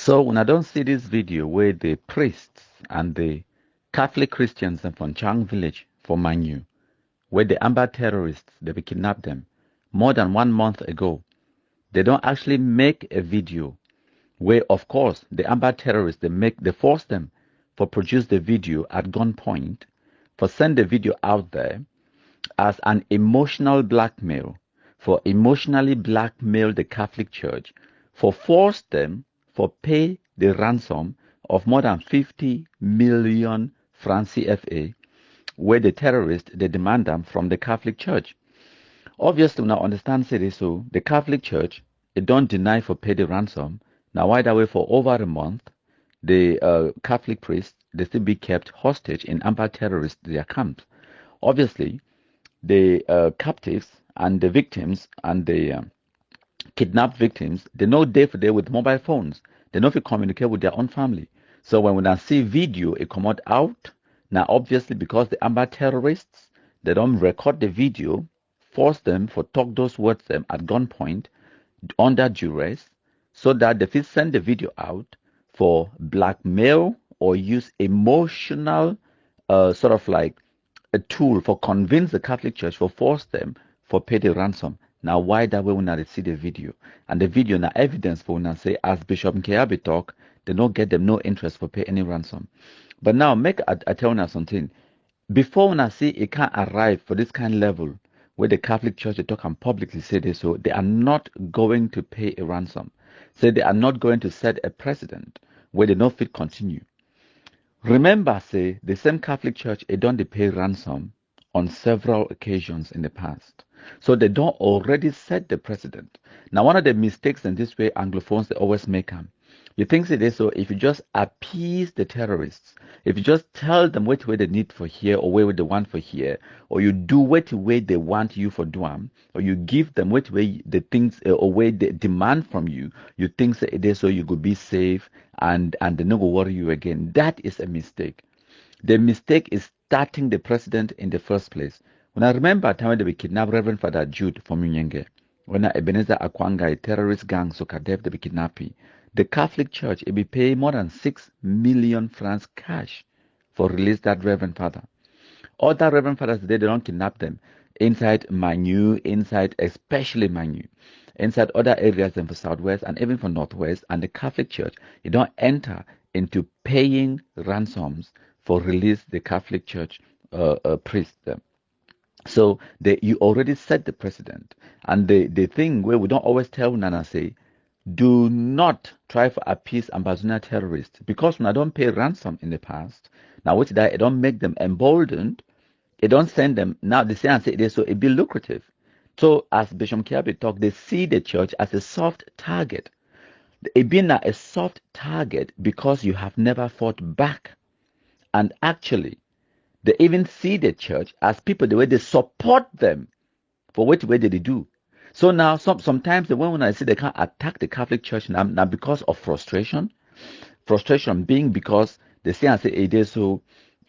So when I don't see this video where the priests and the Catholic Christians in Chang village for Manu, where the amba terrorists, they kidnapped them more than 1 month ago, they don't actually make a video where, of course, the amba terrorists, they force them for produce the video at gunpoint, for send the video out there as an emotional blackmail, for emotionally blackmail the Catholic Church, for force them for pay the ransom of more than 50 million francs CFA, where the terrorists, they demand them from the Catholic Church. Obviously, now understand say this, so the Catholic Church, it don't deny for pay the ransom. Now why that way for over a month, the Catholic priests, they still be kept hostage in amba terrorist their camps. Obviously, the captives and the victims and the kidnapped victims, they know day for day with mobile phones. They know if you communicate with their own family. So when I see video, it come out. Now, obviously, because the Amber terrorists, they don't record the video, force them for talk those words them at gunpoint, under duress, so that they will send the video out for blackmail or use emotional sort of like a tool for convince the Catholic Church for force them for pay the ransom. Now, why that way when I see the video? And the video now evidence for when I say, as Bishop Nkeabe talk, they don't get them no interest for pay any ransom. But now, make I tell you something. Before when I see it can't arrive for this kind of level, where the Catholic Church they talk and publicly say this, so they are not going to pay a ransom. Say they are not going to set a precedent where they no fit continue. Remember, say, the same Catholic Church, they don't pay ransom on several occasions in the past. So they don't already set the precedent. Now, one of the mistakes in this way Anglophones, they always make them. You think it is so if you just appease the terrorists, if you just tell them what way they need for here or where they want for here, or you do what way they want you for doing, or you give them what way the things or way they demand from you, you think it is so you could be safe and they never worry you again. That is a mistake. The mistake is starting the precedent in the first place. When I remember time when they kidnapped Reverend Father Jude from Munyenge, when Ebenezer Akwanga, a terrorist gang, so Kadef, they be kidnapping, the Catholic Church, it be pay more than 6 million francs cash for release that Reverend Father. Other Reverend Fathers today, they don't kidnap them inside Manu, inside especially Manu, inside other areas in the Southwest and even for Northwest, and the Catholic Church, you don't enter into paying ransoms for release the Catholic Church priests. So you already set the precedent. And the thing where we don't always tell Nana say, do not try to appease Ambazonia terrorists because when I don't pay ransom in the past, now which that it don't make them emboldened, it don't send them now they say and say this so it be lucrative. So as Bishop Kiabe talked, they see the church as a soft target. It being a soft target because you have never fought back. And actually, they even see the church as people the way they support them for which way they do. So now sometimes the when I see they can't attack the Catholic Church now because of frustration. Frustration being because they say and say it is so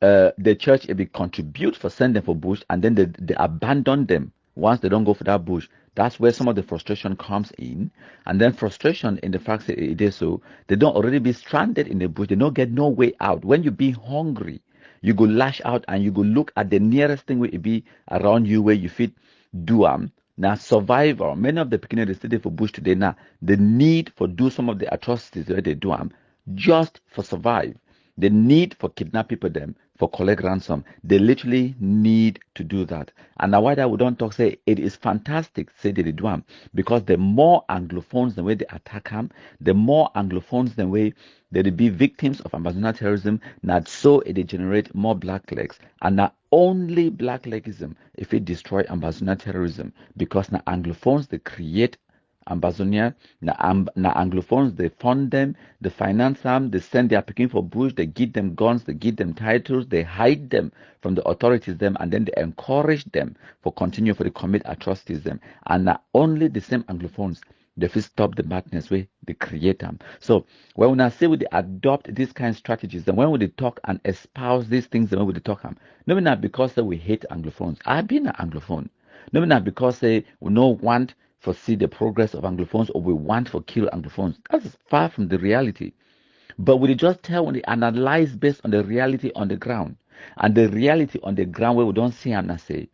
the church it be contribute for send them for bush and then they abandon them once they don't go for that bush. That's where some of the frustration comes in, and then frustration in the fact that it is so they don't already be stranded in the bush. They don't get no way out. When you be hungry, you go lash out and you go look at the nearest thing where it be around you where you fit do now survival. Many of the beginners they study for bush today now the need for do some of the atrocities where they do just for survive. The need for kidnap people them for collect ransom. They literally need to do that. And now why that we don't talk say it is fantastic say they do them because the more Anglophones the way they attack them, the more Anglophones the way they be victims of Amazonian terrorism. Not so it generate more black legs and not only black legism if it destroy Amazonian terrorism because now Anglophones they create Ambazonia, na Anglophones, they fund them, they finance them, they send their picking for bush, they give them guns, they give them titles, they hide them from the authorities them, and then they encourage them for continue for the commit atrocities them. And not only the same Anglophones, they will stop the madness way they create them. So when I say we adopt these kind of strategies, then when we talk and espouse these things, then when we talk them, not because we hate Anglophones. I've been an Anglophone. Not because we don't want foresee the progress of Anglophones or we want to kill Anglophones. That's far from the reality. But we just tell when they analyze based on the reality on the ground. And the reality on the ground where we don't see and say,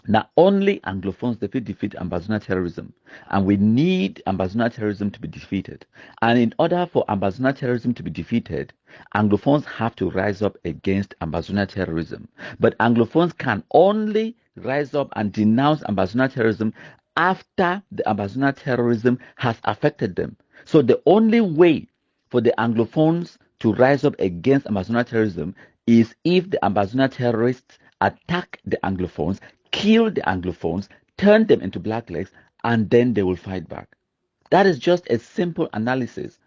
not only Anglophones defeat ambassador terrorism, and we need ambassador terrorism to be defeated. And in order for ambassador terrorism to be defeated, Anglophones have to rise up against ambassador terrorism. But Anglophones can only rise up and denounce ambassador terrorism after the ambassador terrorism has affected them. So the only way for the Anglophones to rise up against ambassador terrorism is if the ambassador terrorists attack the Anglophones, kill the Anglophones, turn them into blacklegs, and then they will fight back. That is just a simple analysis.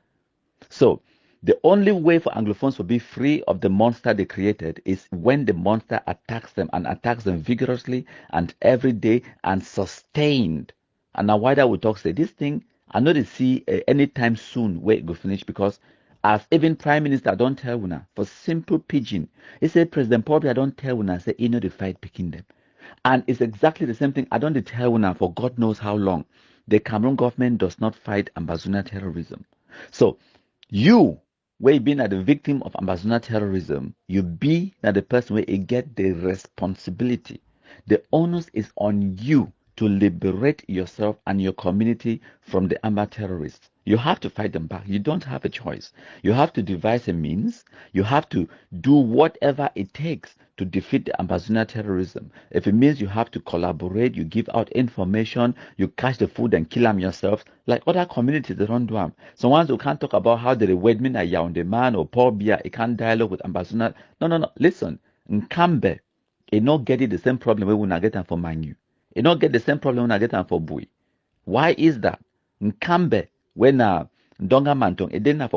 So the only way for Anglophones to be free of the monster they created is when the monster attacks them and attacks them vigorously and every day and sustained. And now why that we talk say this thing, I know they see anytime soon where it go finish because as even Prime Minister don't tell una for simple pigeon. He said President Pobia don't tell una say you know the fight picking them. And it's exactly the same thing. I don't tell una for God knows how long. The Cameroon government does not fight ambassador terrorism. So you, where being the victim of ambassador terrorism, you be that the person where you get the responsibility. The onus is on you to liberate yourself and your community from the amba terrorists. You have to fight them back. You don't have a choice. You have to devise a means. You have to do whatever it takes to defeat the ambassador terrorism. If it means you have to collaborate, you give out information, you catch the food and kill them yourselves, like other communities, they don't do them. So ones who can't talk about how the Wedmin are Yaoundé man or Paul Bia, it can't dialogue with ambassador. No. Listen, Nkambe, it not get it the same problem we will not get them for Manu. It not get the same problem when I get them for Bui. Why is that? Nkambe, when Ndonga Mantong, it didn't have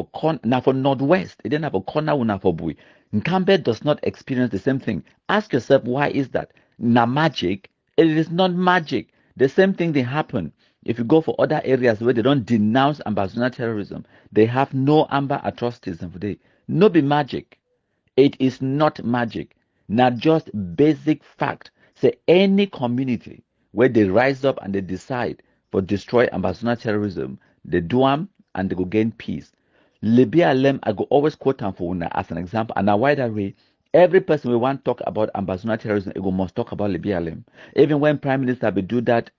for Northwest, it didn't have a corner una for Bui. Nkambe does not experience the same thing. Ask yourself, why is that? Na magic? It is not magic. The same thing they happen. If you go for other areas where they don't denounce ambassador terrorism, they have no amber atrocities and today. No be magic. It is not magic. Not just basic fact. Say any community where they rise up and they decide for destroy ambassador terrorism, they do them and they go gain peace. Libya Lem, I go always quote them for una as an example, and a wider way. Every person we want to talk about ambassador terrorism, it go must talk about Libya Lem. Even when Prime Minister will do that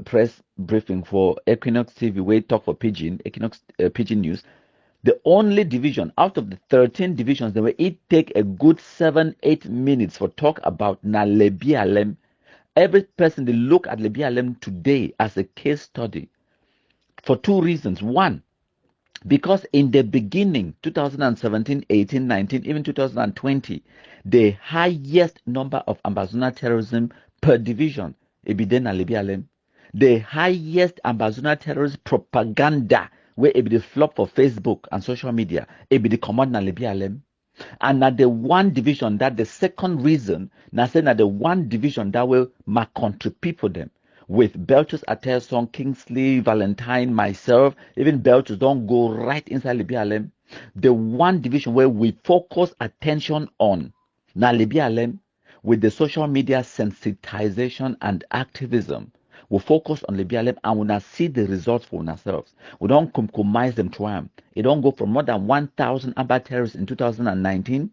press briefing for Equinox TV, we talk for Pigeon, Equinox Pigeon News. The only division out of the 13 divisions, they will each take a good 7-8 minutes for talk about na Libya Lem. Every person they look at Libya Lem today as a case study for two reasons. One, because in the beginning, 2017, 18, 19, even 2020, the highest number of ambassador terrorism per division, Ebiden and Libya Lem. The highest ambassador terrorist propaganda where it be the flop for Facebook and social media, it be the command na Libya Lem. And at the one division that the second reason, now saying that the one division that will my country people them with Belchus Aterson, Kingsley, Valentine, myself, even Belchus don't go right inside Libya Lem. The one division where we focus attention on now Libya Lem with the social media sensitization and activism. We focus on Libya Lem and we not see the results for ourselves. We don't compromise them to them. It don't go from more than 1,000 amba terrorists in 2019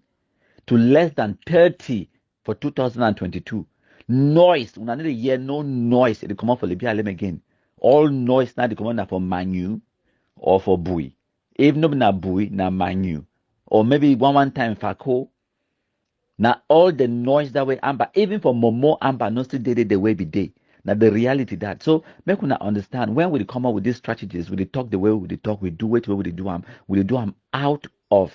to less than 30 for 2022. Noise, we need to hear no noise. It come out for Libya Lem again. All noise now they come out for Manu or for Bui. If no na Bui, na Manu. Or maybe one time Fako. Now all the noise that way Amba, even for Momo Amba, no still did the way be day. Now the reality that so make una understand when we come up with these strategies, we talk the way we talk, we do it the way we do them, out of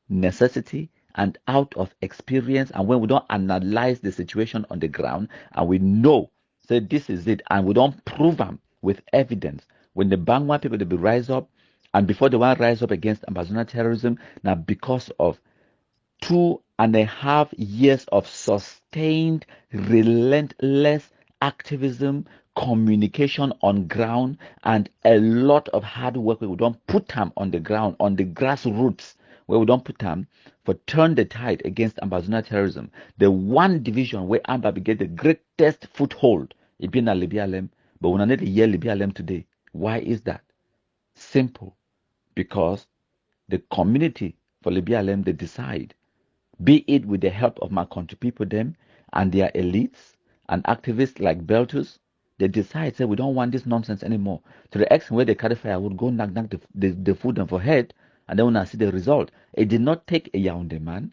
necessity and out of experience, and when we don't analyze the situation on the ground and we know say this is it and we don't prove them with evidence, when the Bangwa people they be rise up and before they want to rise up against ambassador terrorism, now because of 2.5 years of sustained, relentless activism, communication on ground, and a lot of hard work where we don't put them on the ground, on the grassroots, where we don't put them for turn the tide against ambassador terrorism. The one division where Amba get the greatest foothold It been a Libialem, but when I need to hear Libialem today. Why is that? Simple. Because the community for Libialem, they decide, be it with the help of my country people, them, and their elites and activists like Beltus, they decide, say, we don't want this nonsense anymore. To the extent where the carry fire would go knock the food them for head, and then when I see the result, it did not take a Yaoundé man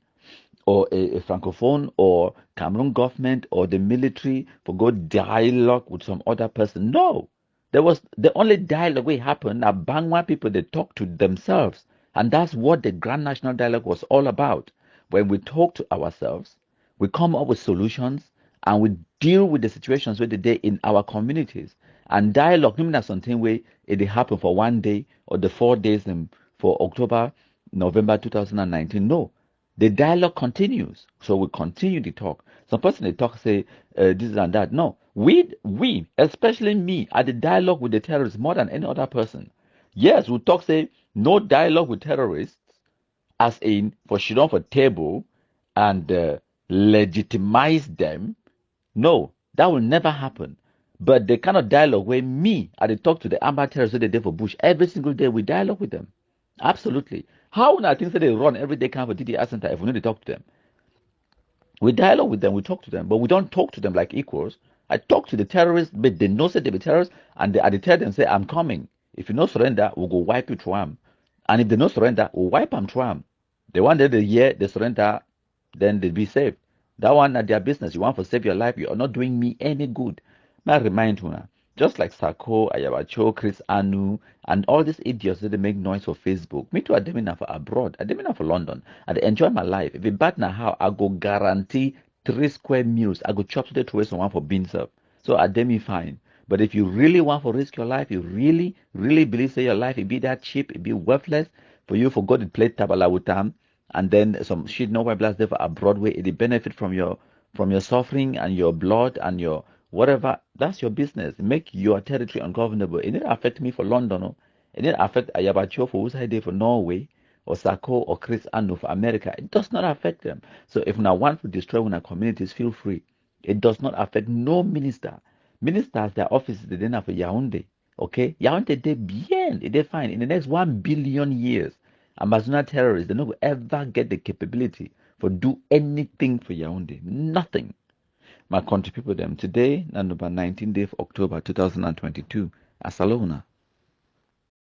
or a francophone or Cameroon government or the military for go dialogue with some other person. No, there was the only dialogue we happened. Bangwa people they talk to themselves, and that's what the Grand National Dialogue was all about. When we talk to ourselves, we come up with solutions, and we deal with the situations where the day in our communities. And dialogue, no mean something way it happen for one day or the 4 days for October, November 2019. No, the dialogue continues. So we continue the talk. Some person they talk say this and that. No, we, especially me, are the dialogue with the terrorists more than any other person. Yes, we talk say no dialogue with terrorists, as in for sit down for table and legitimize them. No, that will never happen. But the kind of dialogue where me, I dey talk to the amba terrorists wey dey there for bush every single day, we dialogue with them. Absolutely. How una think say they run every day kind of DDR center if we no dey talk to them? We dialogue with them, we talk to them, but we don't talk to them like equals. I talk to the terrorists, but they know say they be terrorists, and I dey tell them say I'm coming. If you no surrender, we'll go wipe you through 'em. And if they no surrender, we'll wipe them through 'em. The one that they hear they surrender, then they be saved. That one at their business. You want to save your life, you are not doing me any good. May I remind you, just like Sako, Ayabacho, Chris Anu, and all these idiots that they make noise for Facebook. Me too, I didn't for abroad. I didn't for London. I dey enjoy my life. If it bad now, how I go guarantee 3 square meals. I go chop today to waste one for beans up. So I demi fine. But if you really want to risk your life, you really, really believe that your life it be that cheap, it be worthless for you for God to play tabala with them, and then some shit no white blast there for a Broadway, it benefit from your suffering and your blood and your whatever. That's your business. Make your territory ungovernable. It didn't affect me for London, no? It didn't affect Ayabacho for who's there for Norway or Sako or Chris Anu for America. It does not affect them. So if now want to destroy one communities, feel free. It does not affect no minister. Ministers, their offices, they didn't have a Yaoundé. Okay? Yaoundé, they bien, they fine. In the next 1 billion years, Amazona terrorists, they don't ever get the capability for do anything for Yaoundé. Nothing. My country people, them today, number 19th day of October 2022, Asalona.